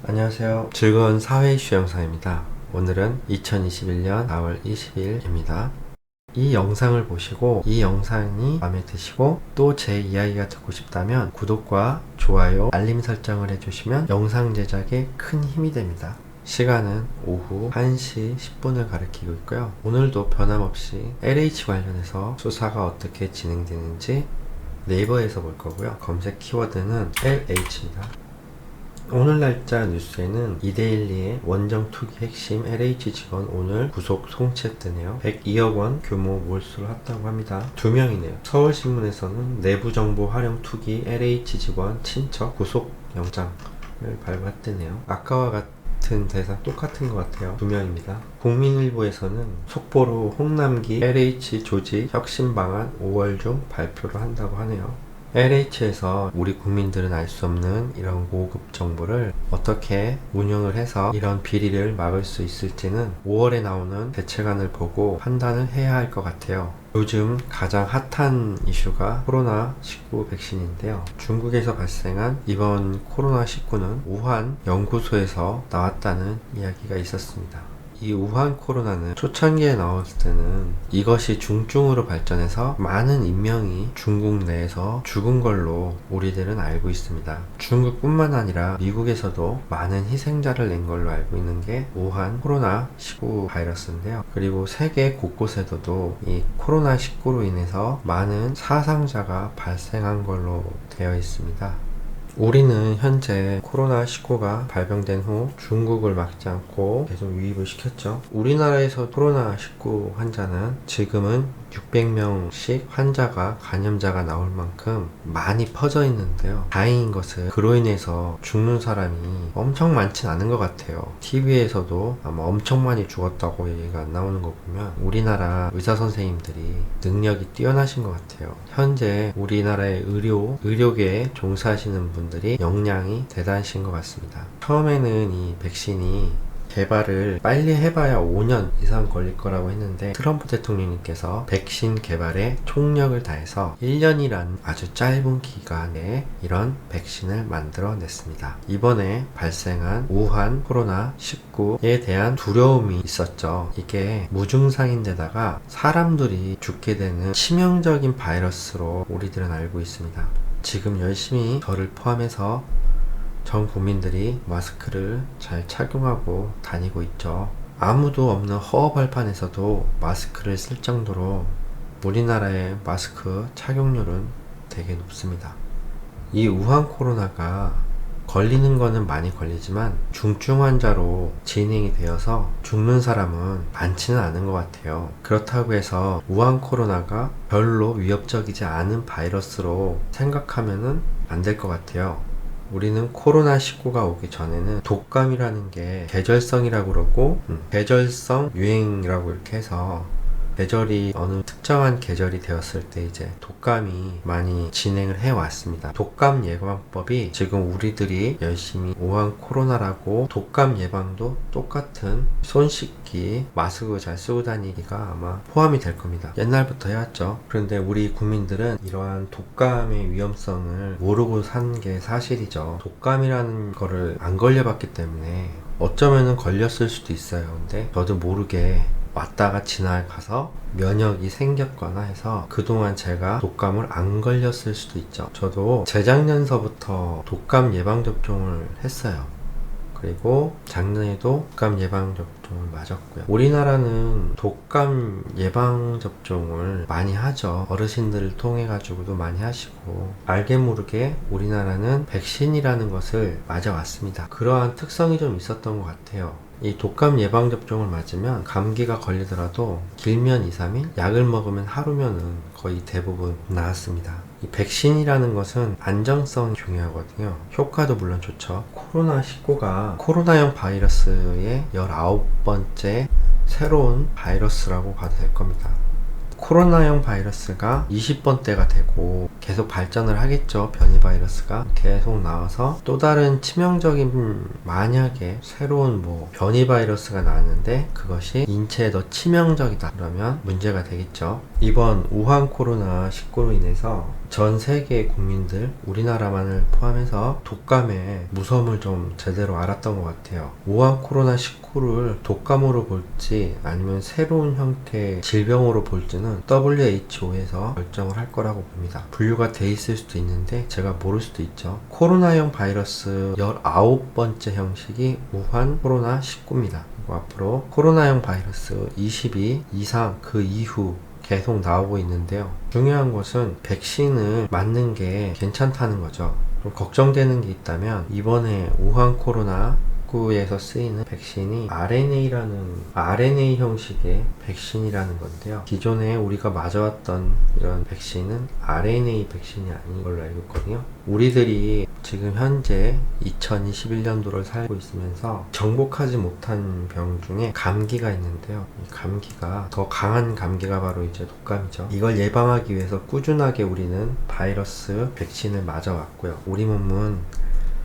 안녕하세요. 즐거운 사회 이슈 영상입니다. 오늘은 2021년 4월 20일입니다. 이 영상을 보시고 이 영상이 마음에 드시고 또 제 이야기가 듣고 싶다면 구독과 좋아요, 알림 설정을 해주시면 영상 제작에 큰 힘이 됩니다. 시간은 오후 1시 10분을 가리키고 있고요. 오늘도 변함없이 LH 관련해서 수사가 어떻게 진행되는지 네이버에서 볼 거고요. 검색 키워드는 LH입니다. 오늘 날짜 뉴스에는 이데일리의 원정 투기 핵심 LH 직원 오늘 구속 송치했다네요. 102억 원 규모 몰수를 했다고 합니다. 2명이네요. 서울신문에서는 내부정보 활용 투기 LH 직원 친척 구속 영장을 발부했다네요. 아까와 같은 대사 똑같은 것 같아요. 2명입니다. 국민일보에서는 속보로 홍남기 LH 조직 혁신 방안 5월 중 발표를 한다고 하네요. LH에서 우리 국민들은 알 수 없는 이런 고급 정보를 어떻게 운영을 해서 이런 비리를 막을 수 있을지는 5월에 나오는 대책안을 보고 판단을 해야 할 것 같아요. 요즘 가장 핫한 이슈가 코로나19 백신인데요. 중국에서 발생한 이번 코로나19는 우한 연구소에서 나왔다는 이야기가 있었습니다. 이 우한 코로나는 초창기에 나왔을 때는 이것이 중증으로 발전해서 많은 인명이 중국 내에서 죽은 걸로 우리들은 알고 있습니다. 중국뿐만 아니라 미국에서도 많은 희생자를 낸 걸로 알고 있는 게 우한 코로나19 바이러스인데요. 그리고 세계 곳곳에도 이 코로나19로 인해서 많은 사상자가 발생한 걸로 되어 있습니다. 우리는 현재 코로나19가 발병된 후 중국을 막지 않고 계속 유입을 시켰죠. 우리나라에서 코로나19 환자는 지금은 600명씩 환자가 감염자가 나올 만큼 많이 퍼져 있는데요. 다행인 것은 그로 인해서 죽는 사람이 엄청 많진 않은 것 같아요. TV에서도 아마 엄청 많이 죽었다고 얘기가 안 나오는 거 보면 우리나라 의사 선생님들이 능력이 뛰어나신 것 같아요. 현재 우리나라의 의료계에 종사하시는 분들이 역량이 대단하신 것 같습니다. 처음에는 이 백신이 개발을 빨리 해봐야 5년 이상 걸릴 거라고 했는데 트럼프 대통령님께서 백신 개발에 총력을 다해서 1년이란 아주 짧은 기간에 이런 백신을 만들어냈습니다. 이번에 발생한 우한 코로나19에 대한 두려움이 있었죠. 이게 무증상인데다가 사람들이 죽게 되는 치명적인 바이러스로 우리들은 알고 있습니다. 지금 열심히 저를 포함해서 전 국민들이 마스크를 잘 착용하고 다니고 있죠. 아무도 없는 허허벌판에서도 마스크를 쓸 정도로 우리나라의 마스크 착용률은 되게 높습니다. 이 우한 코로나가 걸리는 거는 많이 걸리지만 중증 환자로 진행이 되어서 죽는 사람은 많지는 않은 것 같아요. 그렇다고 해서 우한 코로나가 별로 위협적이지 않은 바이러스로 생각하면은 안 될 것 같아요. 우리는 코로나19가 오기 전에는 독감이라는 게 계절성이라고 그러고 계절성 유행이라고 이렇게 해서 계절이 어느 특정한 계절이 되었을 때 이제 독감이 많이 진행을 해 왔습니다. 독감 예방법이 지금 우리들이 열심히 우한 코로나라고 독감 예방도 똑같은 손 씻기, 마스크 잘 쓰고 다니기가 아마 포함이 될 겁니다. 옛날부터 해왔죠. 그런데 우리 국민들은 이러한 독감의 위험성을 모르고 산 게 사실이죠. 독감이라는 거를 안 걸려봤기 때문에 어쩌면은 걸렸을 수도 있어요. 근데 저도 모르게 왔다가 지나가서 면역이 생겼거나 해서 그동안 제가 독감을 안 걸렸을 수도 있죠. 저도 재작년서부터 독감 예방접종을 했어요. 그리고 작년에도 독감 예방접종을 맞았고요. 우리나라는 독감 예방접종을 많이 하죠. 어르신들을 통해 가지고도 많이 하시고 알게 모르게 우리나라는 백신이라는 것을 맞아왔습니다. 그러한 특성이 좀 있었던 것 같아요. 이 독감 예방접종을 맞으면 감기가 걸리더라도 길면 2, 3일, 약을 먹으면 하루면은 거의 대부분 나았습니다. 이 백신이라는 것은 안정성이 중요하거든요. 효과도 물론 좋죠. 코로나19가 코로나형 바이러스의 19번째 새로운 바이러스라고 봐도 될 겁니다. 코로나형 바이러스가 20번대가 되고 계속 발전을 하겠죠. 변이 바이러스가 계속 나와서 또 다른 치명적인 만약에 새로운 변이 바이러스가 나왔는데 그것이 인체에 더 치명적이다 그러면 문제가 되겠죠. 이번 우한 코로나19로 인해서 전 세계 국민들, 우리나라만을 포함해서 독감의 무서움을 좀 제대로 알았던 것 같아요. 우한 코로나19를 독감으로 볼지 아니면 새로운 형태의 질병으로 볼지는 WHO에서 결정을 할 거라고 봅니다. 분류가 돼 있을 수도 있는데 제가 모를 수도 있죠. 코로나형 바이러스 19번째 형식이 우한 코로나19입니다. 앞으로 코로나형 바이러스 22 이상 그 이후 계속 나오고 있는데요. 중요한 것은 백신을 맞는 게 괜찮다는 거죠. 좀 걱정되는 게 있다면 이번에 우한 코로나19에서 쓰이는 백신이 RNA 형식의 백신이라는 건데요. 기존에 우리가 맞아왔던 이런 백신은 RNA 백신이 아닌 걸로 알고 있거든요. 우리들이 지금 현재 2021년도를 살고 있으면서 정복하지 못한 병 중에 감기가 있는데요. 이 감기가 더 강한 감기가 바로 이제 독감이죠. 이걸 예방하기 위해서 꾸준하게 우리는 바이러스 백신을 맞아왔고요. 우리 몸은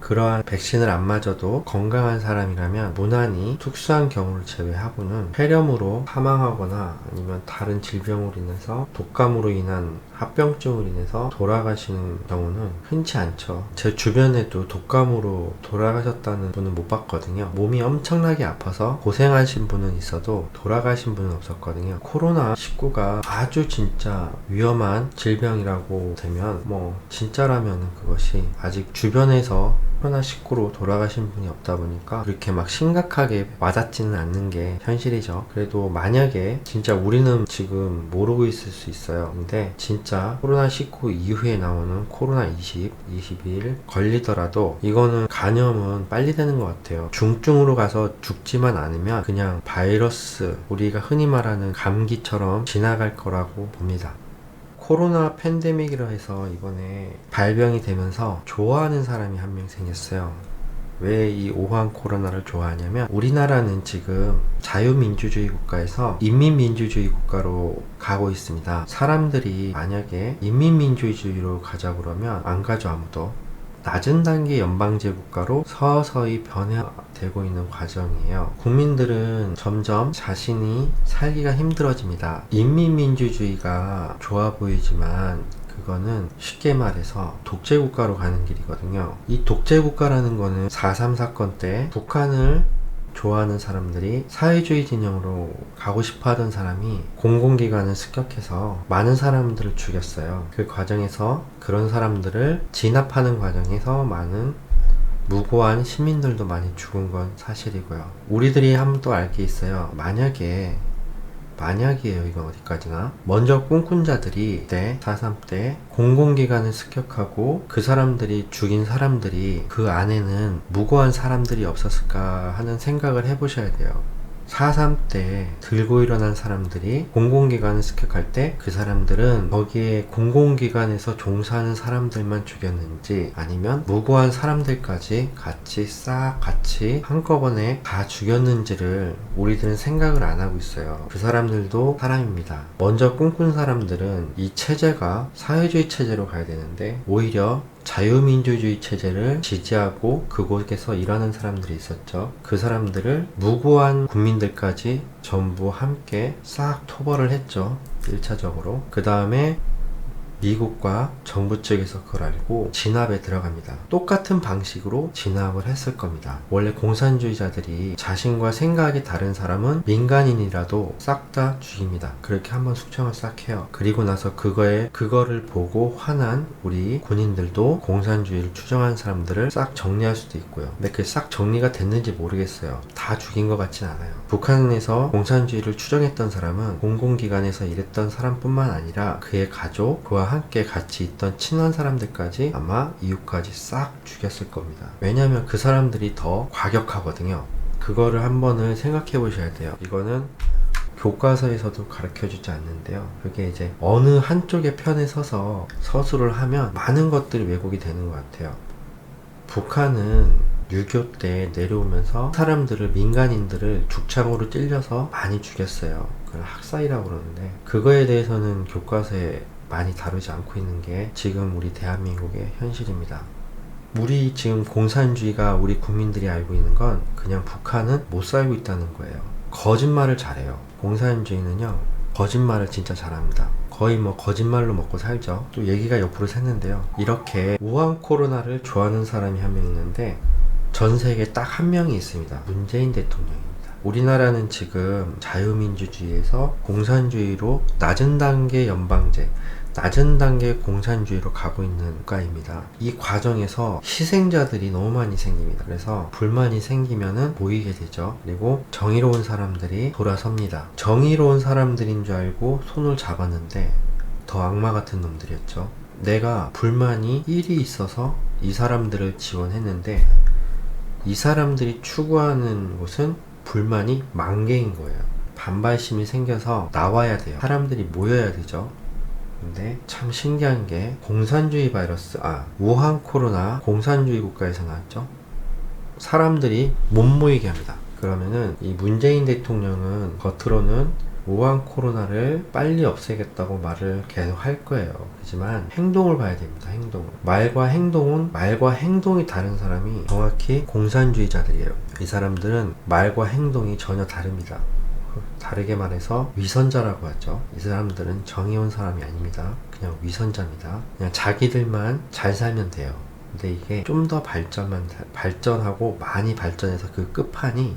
그러한 백신을 안 맞아도 건강한 사람이라면 무난히 특수한 경우를 제외하고는 폐렴으로 사망하거나 아니면 다른 질병으로 인해서 독감으로 인한 합병증으로 인해서 돌아가시는 경우는 흔치 않죠. 제 주변에도 독감으로 돌아가셨다는 분은 못 봤거든요. 몸이 엄청나게 아파서 고생하신 분은 있어도 돌아가신 분은 없었거든요. 코로나19가 아주 진짜 위험한 질병이라고 되면 진짜라면 그것이 아직 주변에서 코로나19로 돌아가신 분이 없다 보니까 그렇게 막 심각하게 와닿지는 않는 게 현실이죠. 그래도 만약에 진짜 우리는 지금 모르고 있을 수 있어요. 근데 진짜 코로나19 이후에 나오는 코로나20, 21 걸리더라도 이거는 감염은 빨리 되는 것 같아요. 중증으로 가서 죽지만 않으면 그냥 바이러스, 우리가 흔히 말하는 감기처럼 지나갈 거라고 봅니다. 코로나 팬데믹이라 해서 이번에 발병이 되면서 좋아하는 사람이 한 명 생겼어요. 왜 이 우한 코로나를 좋아하냐면 우리나라는 지금 자유민주주의 국가에서 인민민주주의 국가로 가고 있습니다. 사람들이 만약에 인민민주주의로 가자고 그러면 안 가죠. 아무도. 낮은 단계 연방제 국가로 서서히 변화되고 있는 과정이에요. 국민들은 점점 자신이 살기가 힘들어집니다. 인민민주주의가 좋아 보이지만 그거는 쉽게 말해서 독재국가로 가는 길이거든요. 이 독재국가라는 거는 4.3 사건 때 북한을 좋아하는 사람들이 사회주의 진영으로 가고 싶어 하던 사람이 공공기관을 습격해서 많은 사람들을 죽였어요. 그 과정에서 그런 사람들을 진압하는 과정에서 많은 무고한 시민들도 많이 죽은 건 사실이고요. 우리들이 한번 또 알 게 있어요. 만약이에요. 이건 어디까지나. 먼저 꿈꾼 자들이 때 4.3 때 공공기관을 습격하고 그 사람들이 죽인 사람들이 그 안에는 무고한 사람들이 없었을까 하는 생각을 해보셔야 돼요. 4.3 때 들고 일어난 사람들이 공공기관을 습격할 때 그 사람들은 거기에 공공기관에서 종사하는 사람들만 죽였는지 아니면 무고한 사람들까지 같이 한꺼번에 다 죽였는지를 우리들은 생각을 안 하고 있어요. 그 사람들도 사람입니다. 먼저 꿈꾼 사람들은 이 체제가 사회주의 체제로 가야 되는데 오히려 자유민주주의 체제를 지지하고 그곳에서 일하는 사람들이 있었죠. 그 사람들을 무고한 국민들까지 전부 함께 싹 토벌을 했죠. 1차적으로. 그 다음에 미국과 정부 측에서 그걸 알고 진압에 들어갑니다. 똑같은 방식으로 진압을 했을 겁니다. 원래 공산주의자들이 자신과 생각이 다른 사람은 민간인이라도 싹 다 죽입니다. 그렇게 한번 숙청을 싹 해요. 그리고 나서 그거를 보고 화난 우리 군인들도 공산주의를 추종한 사람들을 싹 정리할 수도 있고요. 근데 그게 싹 정리가 됐는지 모르겠어요. 다 죽인 것 같진 않아요. 북한에서 공산주의를 추종했던 사람은 공공기관에서 일했던 사람뿐만 아니라 그의 가족, 그와 함께 같이 있던 친한 사람들까지 아마 이웃까지 싹 죽였을 겁니다. 왜냐하면 그 사람들이 더 과격하거든요. 그거를 한번을 생각해 보셔야 돼요. 이거는 교과서에서도 가르쳐주지 않는데요. 그게 이제 어느 한쪽의 편에 서서 서술을 하면 많은 것들이 왜곡이 되는 것 같아요. 북한은 6.25 때 내려오면서 민간인들을 죽창으로 찔려서 많이 죽였어요. 그걸 학살이라고 그러는데 그거에 대해서는 교과서에 많이 다루지 않고 있는 게 지금 우리 대한민국의 현실입니다. 우리 지금 공산주의가 우리 국민들이 알고 있는 건 그냥 북한은 못 살고 있다는 거예요. 거짓말을 잘해요. 공산주의는요 거짓말을 진짜 잘합니다. 거의 뭐 거짓말로 먹고 살죠. 또 얘기가 옆으로 샜는데요. 이렇게 우한 코로나를 좋아하는 사람이 한 명 있는데 전 세계에 딱 한 명이 있습니다. 문재인 대통령입니다. 우리나라는 지금 자유민주주의에서 공산주의로 낮은 단계 연방제, 낮은 단계 공산주의로 가고 있는 국가입니다. 이 과정에서 희생자들이 너무 많이 생깁니다. 그래서 불만이 생기면은 모이게 되죠. 그리고 정의로운 사람들이 돌아섭니다. 정의로운 사람들인 줄 알고 손을 잡았는데 더 악마 같은 놈들이었죠. 내가 불만이 1이 있어서 이 사람들을 지원했는데 이 사람들이 추구하는 곳은 불만이 10,000개인 거예요. 반발심이 생겨서 나와야 돼요. 사람들이 모여야 되죠. 근데 참 신기한 게 공산주의 바이러스, 우한 코로나 공산주의 국가에서 나왔죠. 사람들이 못 모이게 합니다. 그러면은 이 문재인 대통령은 겉으로는 우한 코로나를 빨리 없애겠다고 말을 계속 할 거예요. 하지만 행동을 봐야 됩니다. 행동을. 말과 행동이 다른 사람이 정확히 공산주의자들이에요. 이 사람들은 말과 행동이 전혀 다릅니다. 다르게 말해서 위선자라고 하죠. 이 사람들은 정의로운 사람이 아닙니다. 그냥 위선자입니다. 그냥 자기들만 잘 살면 돼요. 근데 이게 좀 더 발전하고 많이 발전해서 그 끝판이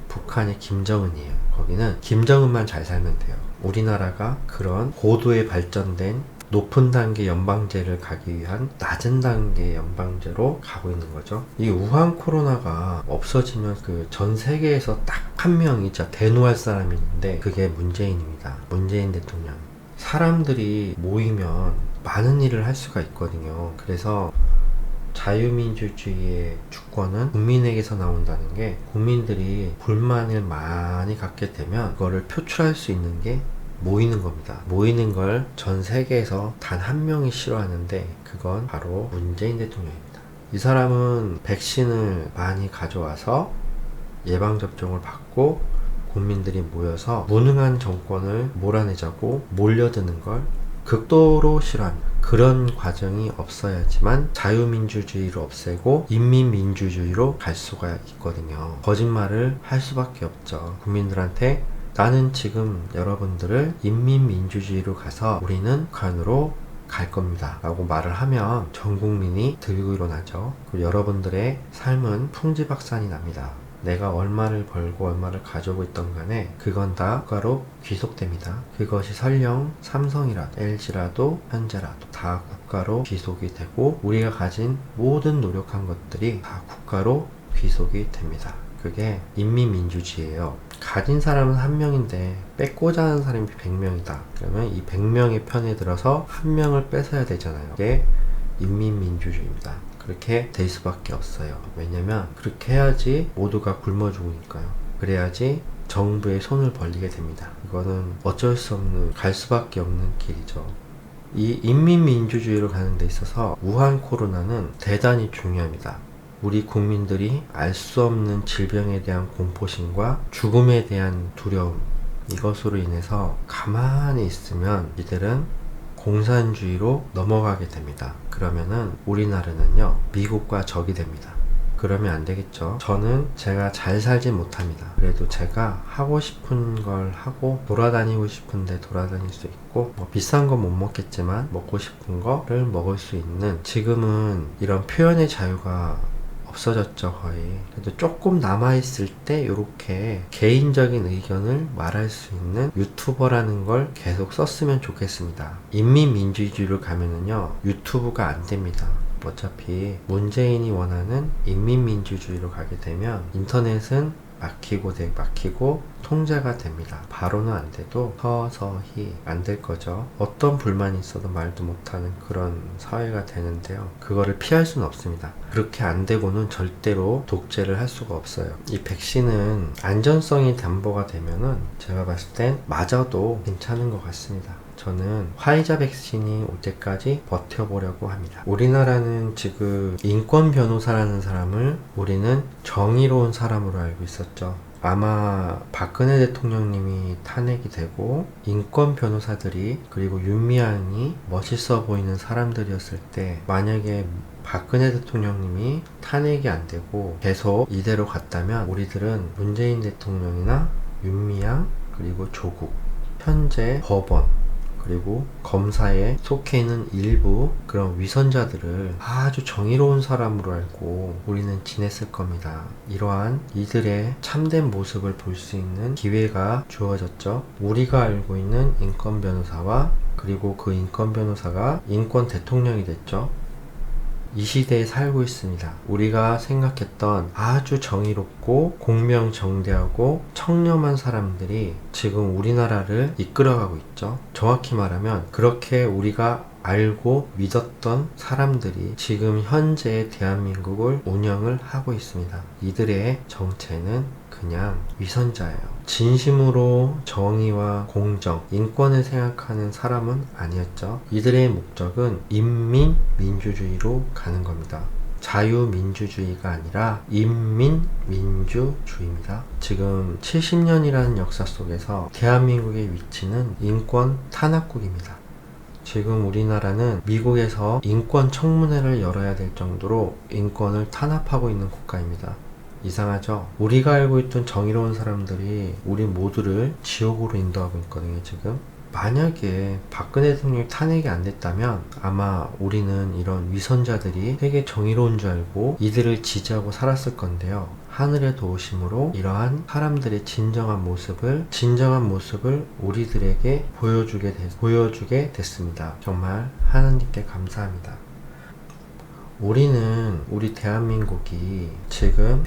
북한의 김정은이에요. 거기는 김정은만 잘 살면 돼요. 우리나라가 그런 고도의 발전된 높은 단계 연방제를 가기 위한 낮은 단계 연방제로 가고 있는 거죠. 이 우한 코로나가 없어지면 그 전 세계에서 딱 한 명이 진짜 대노할 사람이 있는데 그게 문재인입니다. 문재인 대통령. 사람들이 모이면 많은 일을 할 수가 있거든요. 그래서 자유민주주의의 주권은 국민에게서 나온다는 게 국민들이 불만을 많이 갖게 되면 그거를 표출할 수 있는 게 모이는 겁니다. 모이는 걸 전 세계에서 단 한 명이 싫어하는데 그건 바로 문재인 대통령입니다. 이 사람은 백신을 많이 가져와서 예방접종을 받고 국민들이 모여서 무능한 정권을 몰아내자고 몰려드는 걸 극도로 싫어합니다. 그런 과정이 없어야지만 자유민주주의로 없애고 인민민주주의로 갈 수가 있거든요. 거짓말을 할 수밖에 없죠. 국민들한테 나는 지금 여러분들을 인민민주주의로 가서 우리는 북한으로 갈 겁니다 라고 말을 하면 전 국민이 들고 일어나죠. 그리고 여러분들의 삶은 풍지박산이 납니다. 내가 얼마를 벌고 얼마를 가지고 있던 간에 그건 다 국가로 귀속됩니다. 그것이 설령 삼성이라도 LG라도 현재라도 다 국가로 귀속이 되고 우리가 가진 모든 노력한 것들이 다 국가로 귀속이 됩니다. 그게 인민민주주의예요. 가진 사람은 1명인데 뺏고자 하는 사람이 100명이다. 그러면 이 100명의 편에 들어서 1명을 뺏어야 되잖아요. 그게 인민민주주의입니다. 그렇게 될 수밖에 없어요. 왜냐면 그렇게 해야지 모두가 굶어 죽으니까요. 그래야지 정부의 손을 벌리게 됩니다. 이거는 어쩔 수 없는, 갈 수밖에 없는 길이죠. 이 인민민주주의로 가는 데 있어서 우한 코로나는 대단히 중요합니다. 우리 국민들이 알 수 없는 질병에 대한 공포심과 죽음에 대한 두려움, 이것으로 인해서 가만히 있으면 이들은 공산주의로 넘어가게 됩니다. 그러면은 우리나라는요, 미국과 적이 됩니다. 그러면 안 되겠죠. 저는 제가 잘 살지 못합니다. 그래도 제가 하고 싶은 걸 하고 돌아다니고 싶은데 돌아다닐 수 있고 뭐 비싼 건 못 먹겠지만 먹고 싶은 거를 먹을 수 있는, 지금은 이런 표현의 자유가 없어졌죠. 거의. 그래도 조금 남아있을 때 이렇게 개인적인 의견을 말할 수 있는 유튜버라는 걸 계속 썼으면 좋겠습니다. 인민민주주의로 가면은요, 유튜브가 안 됩니다. 어차피 문재인이 원하는 인민민주주의로 가게 되면 인터넷은 막히고 통제가 됩니다. 바로는 안 돼도 서서히 안 될 거죠. 어떤 불만이 있어도 말도 못하는 그런 사회가 되는데요. 그거를 피할 수는 없습니다. 그렇게 안 되고는 절대로 독재를 할 수가 없어요. 이 백신은 안전성이 담보가 되면은 제가 봤을 땐 맞아도 괜찮은 것 같습니다. 저는 화이자 백신이 올 때까지 버텨보려고 합니다. 우리나라는 지금 인권 변호사라는 사람을 우리는 정의로운 사람으로 알고 있었죠. 아마 박근혜 대통령님이 탄핵이 되고 인권 변호사들이, 그리고 윤미향이 멋있어 보이는 사람들이었을 때, 만약에 박근혜 대통령님이 탄핵이 안 되고 계속 이대로 갔다면 우리들은 문재인 대통령이나 윤미향, 그리고 조국, 현재 법원, 그리고 검사에 속해 있는 일부 그런 위선자들을 아주 정의로운 사람으로 알고 우리는 지냈을 겁니다. 이러한 이들의 참된 모습을 볼 수 있는 기회가 주어졌죠. 우리가 알고 있는 인권 변호사와 그리고 그 인권 변호사가 인권 대통령이 됐죠. 이 시대에 살고 있습니다. 우리가 생각했던 아주 정의롭고 공명정대하고 청렴한 사람들이 지금 우리나라를 이끌어가고 있죠. 정확히 말하면 그렇게 우리가 알고 믿었던 사람들이 지금 현재 대한민국을 운영을 하고 있습니다. 이들의 정체는 그냥 위선자예요. 진심으로 정의와 공정, 인권을 생각하는 사람은 아니었죠. 이들의 목적은 인민민주주의로 가는 겁니다. 자유민주주의가 아니라 인민민주주의입니다. 지금 70년이라는 역사 속에서 대한민국의 위치는 인권 탄압국입니다. 지금 우리나라는 미국에서 인권 청문회를 열어야 될 정도로 인권을 탄압하고 있는 국가입니다. 이상하죠? 우리가 알고 있던 정의로운 사람들이 우리 모두를 지옥으로 인도하고 있거든요, 지금. 만약에 박근혜 대통령이 탄핵이 안 됐다면 아마 우리는 이런 위선자들이 되게 정의로운 줄 알고 이들을 지지하고 살았을 건데요. 하늘의 도우심으로 이러한 사람들의 진정한 모습을 우리들에게 보여주게 됐습니다. 정말 하나님께 감사합니다. 우리 대한민국이 지금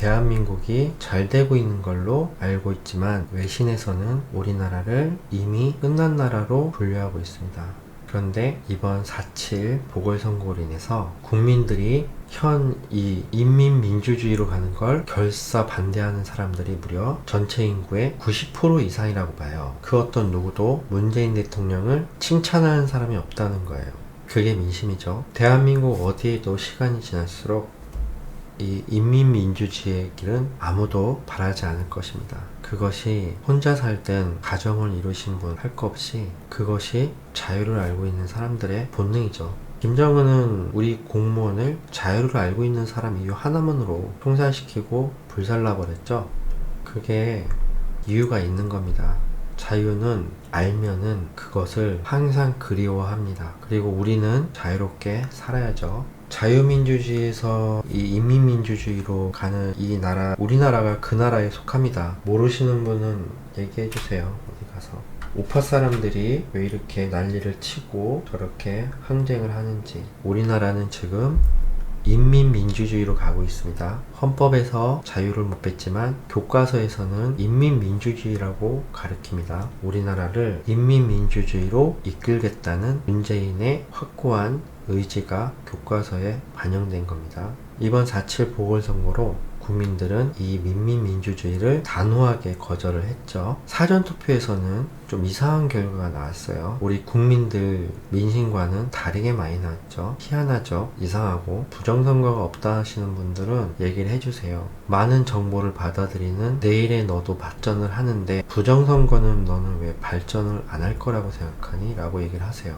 잘 되고 있는 걸로 알고 있지만 외신에서는 우리나라를 이미 끝난 나라로 분류하고 있습니다. 그런데 이번 4.7 보궐선거로 인해서 국민들이 이 인민민주주의로 가는 걸 결사 반대하는 사람들이 무려 전체 인구의 90% 이상이라고 봐요. 그 어떤 누구도 문재인 대통령을 칭찬하는 사람이 없다는 거예요. 그게 민심이죠. 대한민국 어디에도 시간이 지날수록 이 인민민주주의의 길은 아무도 바라지 않을 것입니다. 그것이 혼자 살땐 가정을 이루신 분 할 거 없이 그것이 자유를 알고 있는 사람들의 본능이죠. 김정은은 우리 공무원을 자유를 알고 있는 사람 이유 하나만으로 총살시키고 불살라버렸죠. 그게 이유가 있는 겁니다. 자유는 알면은 그것을 항상 그리워합니다. 그리고 우리는 자유롭게 살아야죠. 자유민주주의에서 이 인민민주주의로 가는 이 나라, 우리나라가 그 나라에 속합니다. 모르시는 분은 얘기해주세요. 어디 가서. 우파 사람들이 왜 이렇게 난리를 치고 저렇게 항쟁을 하는지. 우리나라는 지금 인민민주주의로 가고 있습니다. 헌법에서 자유를 못 뺐지만 교과서에서는 인민민주주의라고 가르칩니다. 우리나라를 인민민주주의로 이끌겠다는 문재인의 확고한 의지가 교과서에 반영된 겁니다. 이번 4.7 보궐선거로 국민들은 이 민민민주주의를 단호하게 거절을 했죠. 사전투표에서는 좀 이상한 결과가 나왔어요. 우리 국민들 민심과는 다르게 많이 나왔죠. 희한하죠. 이상하고 부정선거가 없다 하시는 분들은 얘기를 해주세요. 많은 정보를 받아들이는 내일의 너도 발전을 하는데 부정선거는 너는 왜 발전을 안 할 거라고 생각하니? 라고 얘기를 하세요.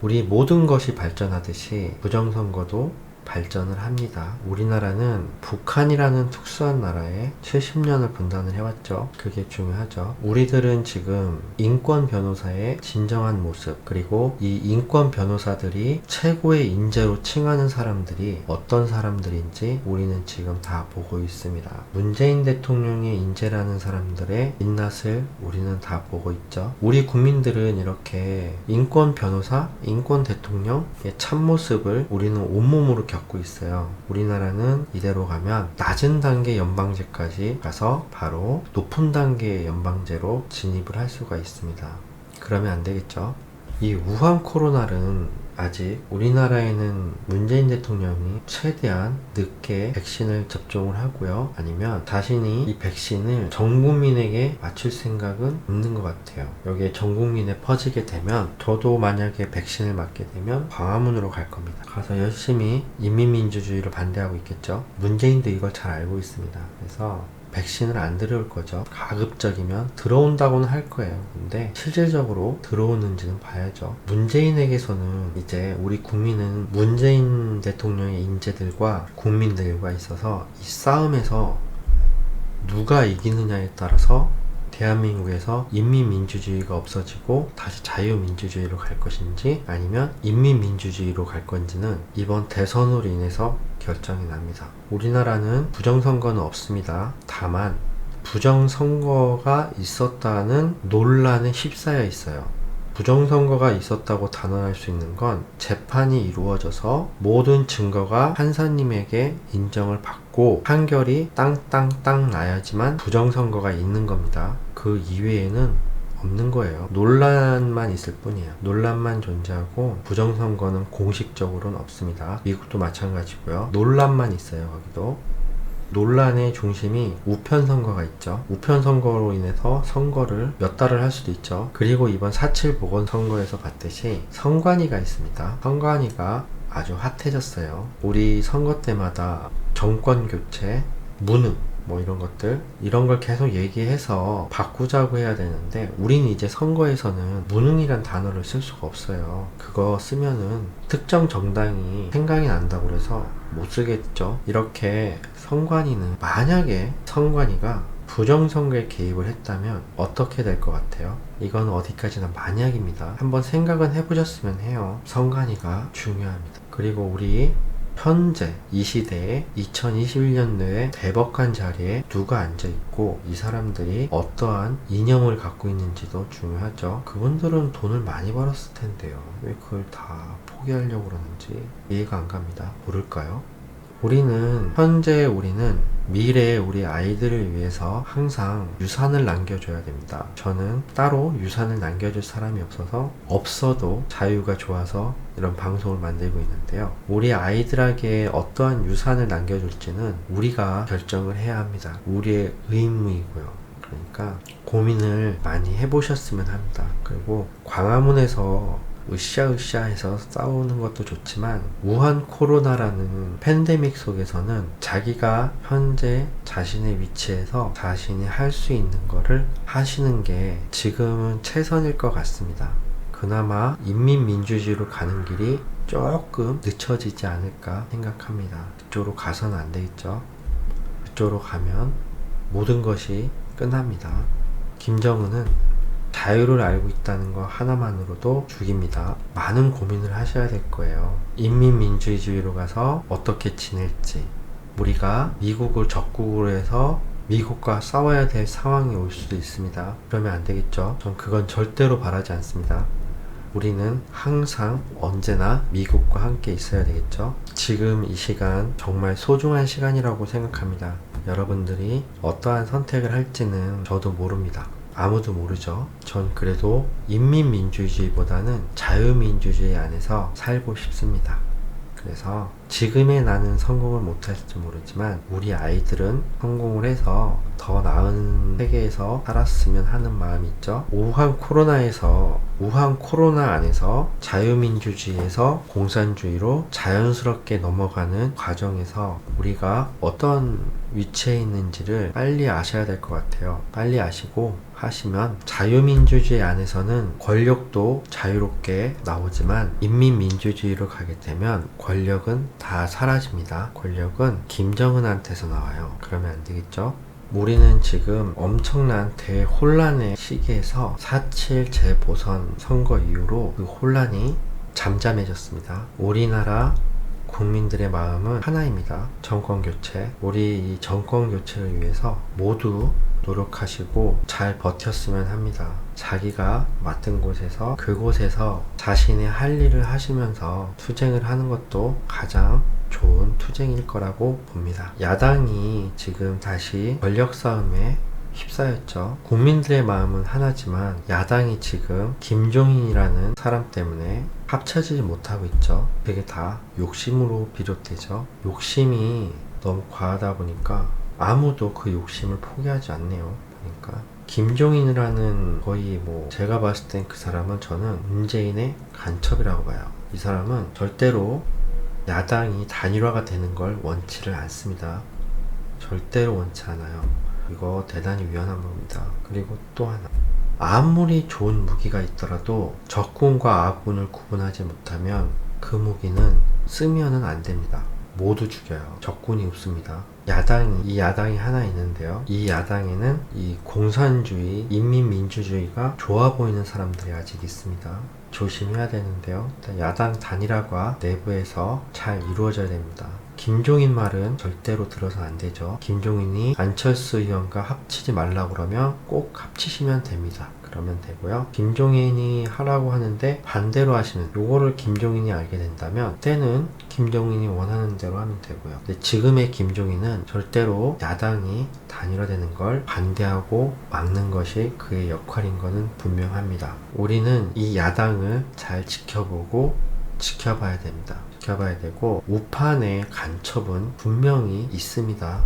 우리 모든 것이 발전하듯이 부정선거도 발전을 합니다. 우리나라는 북한이라는 특수한 나라에 70년을 분단을 해왔죠. 그게 중요하죠. 우리들은 지금 인권 변호사의 진정한 모습, 그리고 이 인권 변호사들이 최고의 인재로 칭하는 사람들이 어떤 사람들인지 우리는 지금 다 보고 있습니다. 문재인 대통령의 인재라는 사람들의 민낯을 우리는 다 보고 있죠. 우리 국민들은 이렇게 인권 변호사, 인권 대통령의 참모습을 우리는 온몸으로 겪고 있어요. 우리나라는 이대로 가면 낮은 단계 연방제까지 가서 바로 높은 단계의 연방제로 진입을 할 수가 있습니다. 그러면 안 되겠죠. 이 우한 코로나는 아직 우리나라에는 문재인 대통령이 최대한 늦게 백신을 접종을 하고요. 아니면 자신이 이 백신을 전 국민에게 맞출 생각은 없는 것 같아요. 여기에 전 국민에 퍼지게 되면 저도 만약에 백신을 맞게 되면 광화문으로 갈 겁니다. 가서 열심히 인민민주주의를 반대하고 있겠죠. 문재인도 이걸 잘 알고 있습니다. 그래서 백신을 안 들어올 거죠. 가급적이면 들어온다고는 할 거예요. 근데 실질적으로 들어오는지는 봐야죠. 문재인에게서는 이제 우리 국민은 문재인 대통령의 인재들과 국민들과 있어서 이 싸움에서 누가 이기느냐에 따라서 대한민국에서 인민민주주의가 없어지고 다시 자유민주주의로 갈 것인지 아니면 인민민주주의로 갈 건지는 이번 대선으로 인해서 결정이 납니다. 우리나라는 부정선거는 없습니다. 다만 부정선거가 있었다는 논란에 휩싸여 있어요. 부정선거가 있었다고 단언할 수 있는 건 재판이 이루어져서 모든 증거가 판사님에게 인정을 받고 판결이 땅땅땅 나야지만 부정선거가 있는 겁니다. 그 이외에는 없는 거예요. 논란만 있을 뿐이에요. 논란만 존재하고 부정선거는 공식적으로는 없습니다. 미국도 마찬가지고요. 논란만 있어요. 거기도. 논란의 중심이 우편선거가 있죠. 우편선거로 인해서 선거를 몇 달을 할 수도 있죠. 그리고 이번 4.7 보궐선거에서 봤듯이 선관위가 있습니다. 선관위가 아주 핫해졌어요. 우리 선거 때마다 정권교체, 무능, 뭐 이런 걸 계속 얘기해서 바꾸자고 해야 되는데 우리는 이제 선거에서는 무능이란 단어를 쓸 수가 없어요. 그거 쓰면은 특정 정당이 생각이 난다고 그래서 못 쓰겠죠. 이렇게 선관위는 만약에 선관위가 부정선거에 개입을 했다면 어떻게 될 것 같아요? 이건 어디까지나 만약입니다. 한번 생각은 해보셨으면 해요. 선관위가 중요합니다. 그리고 우리 현재 이 시대에 2021년도에 대법관 자리에 누가 앉아있고 이 사람들이 어떠한 이념을 갖고 있는지도 중요하죠. 그분들은 돈을 많이 벌었을 텐데요. 왜 그걸 다 포기하려고 그러는지 이해가 안 갑니다. 모를까요? 우리는 미래에 우리 아이들을 위해서 항상 유산을 남겨줘야 됩니다. 저는 따로 유산을 남겨줄 사람이 없어도 자유가 좋아서 이런 방송을 만들고 있는데요. 우리 아이들에게 어떠한 유산을 남겨줄지는 우리가 결정을 해야 합니다. 우리의 의무이고요. 그러니까 고민을 많이 해보셨으면 합니다. 그리고 광화문에서 으쌰으쌰 해서 싸우는 것도 좋지만 우한 코로나라는 팬데믹 속에서는 자기가 현재 자신의 위치에서 자신이 할 수 있는 거를 하시는 게 지금은 최선일 것 같습니다. 그나마 인민민주주의로 가는 길이 조금 늦춰지지 않을까 생각합니다. 그쪽으로 가서는 안 되겠죠. 그쪽으로 가면 모든 것이 끝납니다. 김정은은 자유를 알고 있다는 거 하나만으로도 죽입니다. 많은 고민을 하셔야 될 거예요. 인민민주주의로 가서 어떻게 지낼지, 우리가 미국을 적국으로 해서 미국과 싸워야 될 상황이 올 수도 있습니다. 그러면 안 되겠죠. 전 그건 절대로 바라지 않습니다. 우리는 항상 언제나 미국과 함께 있어야 되겠죠. 지금 이 시간 정말 소중한 시간이라고 생각합니다. 여러분들이 어떠한 선택을 할지는 저도 모릅니다. 아무도 모르죠. 전 그래도 인민민주주의보다는 자유민주주의 안에서 살고 싶습니다. 그래서 지금의 나는 성공을 못할지 모르지만 우리 아이들은 성공을 해서 더 나은 세계에서 살았으면 하는 마음이 있죠. 우한 코로나 안에서 자유민주주의에서 공산주의로 자연스럽게 넘어가는 과정에서 우리가 어떤 위치에 있는지를 빨리 아셔야 될 것 같아요. 빨리 아시고 하시면 자유민주주의 안에서는 권력도 자유롭게 나오지만 인민민주주의로 가게 되면 권력은 다 사라집니다. 권력은 김정은한테서 나와요. 그러면 안 되겠죠? 우리는 지금 엄청난 대혼란의 시기에서 4.7 재보선 선거 이후로 그 혼란이 잠잠해졌습니다. 우리나라 국민들의 마음은 하나입니다. 정권교체. 우리 이 정권교체를 위해서 모두 노력하시고 잘 버텼으면 합니다. 자기가 맡은 곳에서 그곳에서 자신의 할 일을 하시면서 투쟁을 하는 것도 가장 좋은 투쟁일 거라고 봅니다. 야당이 지금 다시 권력 싸움에 휩싸였죠. 국민들의 마음은 하나지만 야당이 지금 김종인이라는 사람 때문에 합쳐지지 못하고 있죠. 그게 다 욕심으로 비롯되죠. 욕심이 너무 과하다 보니까 아무도 그 욕심을 포기하지 않네요. 보니까 김종인이라는 거의 제가 봤을 땐 그 사람은 저는 문재인의 간첩이라고 봐요. 이 사람은 절대로 야당이 단일화가 되는 걸 원치를 않습니다. 절대로 원치 않아요. 이거 대단히 위험한 겁니다. 그리고 또 하나, 아무리 좋은 무기가 있더라도 적군과 아군을 구분하지 못하면 그 무기는 쓰면은 안 됩니다. 모두 죽여요. 적군이 없습니다. 이 야당이 하나 있는데요. 이 야당에는 이 공산주의, 인민민주주의가 좋아 보이는 사람들이 아직 있습니다. 조심해야 되는데요. 일단 야당 단일화가 내부에서 잘 이루어져야 됩니다. 김종인 말은 절대로 들어서 안 되죠. 김종인이 안철수 의원과 합치지 말라고 그러면 꼭 합치시면 됩니다. 그러면 되고요. 김종인이 하라고 하는데 반대로 하시는, 요거를 김종인이 알게 된다면 그때는 김종인이 원하는 대로 하면 되고요. 근데 지금의 김종인은 절대로 야당이 단일화되는 걸 반대하고 막는 것이 그의 역할인 것은 분명합니다. 우리는 이 야당을 잘 지켜보고 지켜봐야 됩니다. 지켜봐야 되고, 우파 내 간첩은 분명히 있습니다.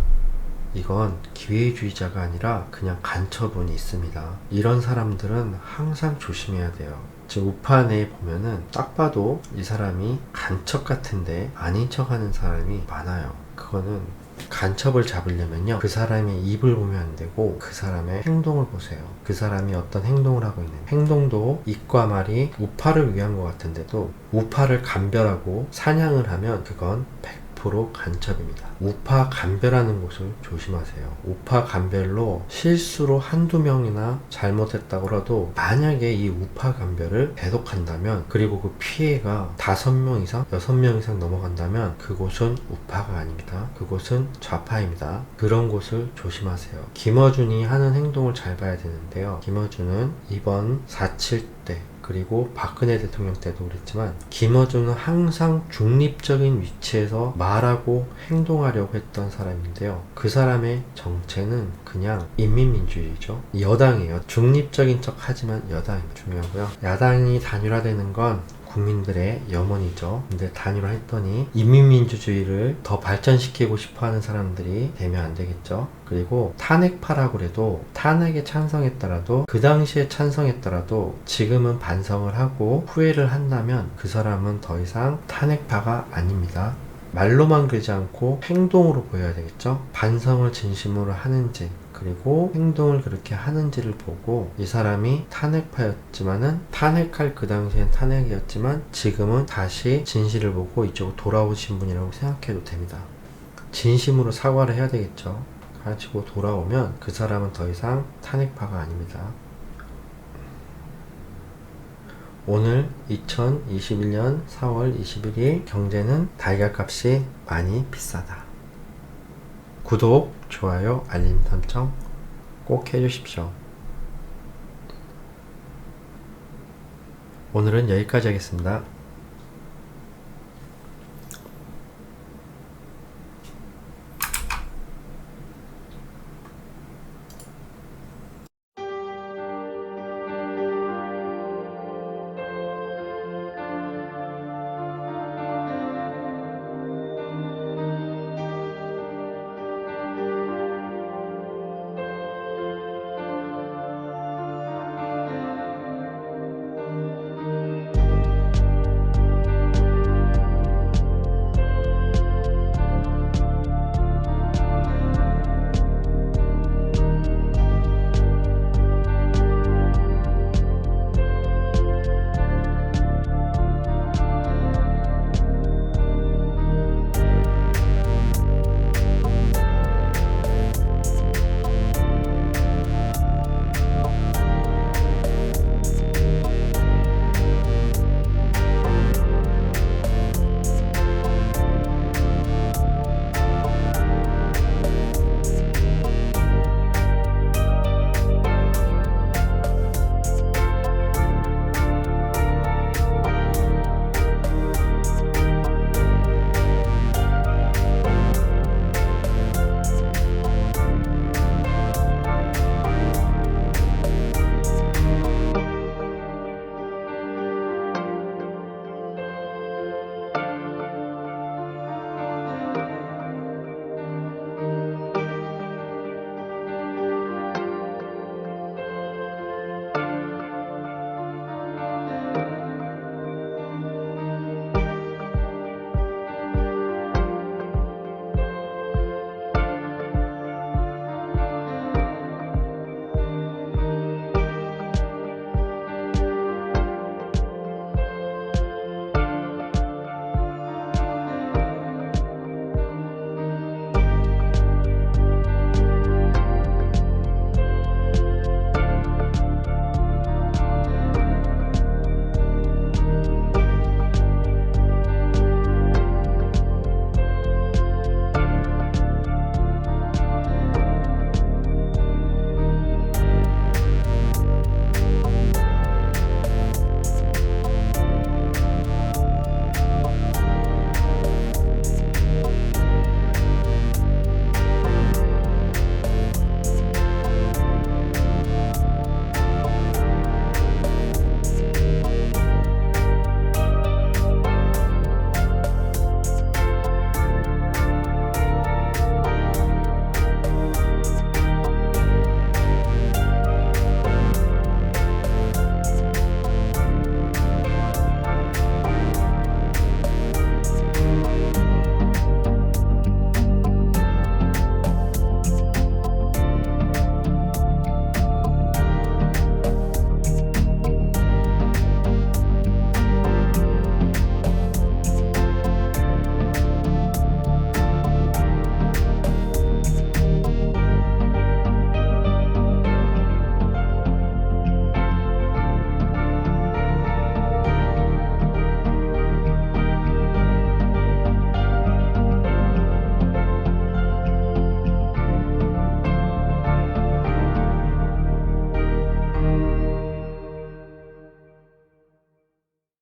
이건 기회주의자가 아니라 그냥 간첩은 있습니다. 이런 사람들은 항상 조심해야 돼요. 지금 우파 내에 보면은 딱 봐도 이 사람이 간첩 같은데 아닌 척 하는 사람이 많아요. 그거는 간첩을 잡으려면요, 그 사람의 입을 보면 안 되고 그 사람의 행동을 보세요. 그 사람이 어떤 행동을 하고 있는 행동도 입과 말이 우파를 위한 것 같은데도 우파를 감별하고 사냥을 하면 그건 100% 간첩입니다. 우파 감별하는 곳을 조심하세요. 우파 감별로 실수로 한두 명이나 잘못했다고 해도 만약에 이 우파 감별을 계속한다면, 그리고 그 피해가 5명 이상, 6명 이상 넘어간다면 그곳은 우파가 아닙니다. 그곳은 좌파입니다. 그런 곳을 조심하세요. 김어준이 하는 행동을 잘 봐야 되는데요. 김어준은 이번 4.7 때 그리고 박근혜 대통령 때도 그랬지만 김어준은 항상 중립적인 위치에서 말하고 행동하려고 했던 사람인데요. 그 사람의 정체는 그냥 인민민주주의죠. 여당이에요. 중립적인 척 하지만 여당이 중요하고요. 야당이 단일화되는 건 국민들의 염원이죠. 근데 단일화했더니 인민민주주의를 더 발전시키고 싶어하는 사람들이 되면 안 되겠죠. 그리고 탄핵파라고 해도 탄핵에 찬성했더라도, 그 당시에 찬성했더라도 지금은 반성을 하고 후회를 한다면 그 사람은 더 이상 탄핵파가 아닙니다. 말로만 그러지 않고 행동으로 보여야 되겠죠. 반성을 진심으로 하는지, 그리고 행동을 그렇게 하는지를 보고, 이 사람이 탄핵파였지만은 탄핵할 그 당시엔 탄핵이었지만 지금은 다시 진실을 보고 이쪽으로 돌아오신 분이라고 생각해도 됩니다. 진심으로 사과를 해야 되겠죠. 가지고 돌아오면 그 사람은 더 이상 탄핵파가 아닙니다. 오늘 2021년 4월 21일 경제는 달걀값이 많이 비싸다. 구독, 좋아요, 알림 설정 꼭 해주십시오. 오늘은 여기까지 하겠습니다.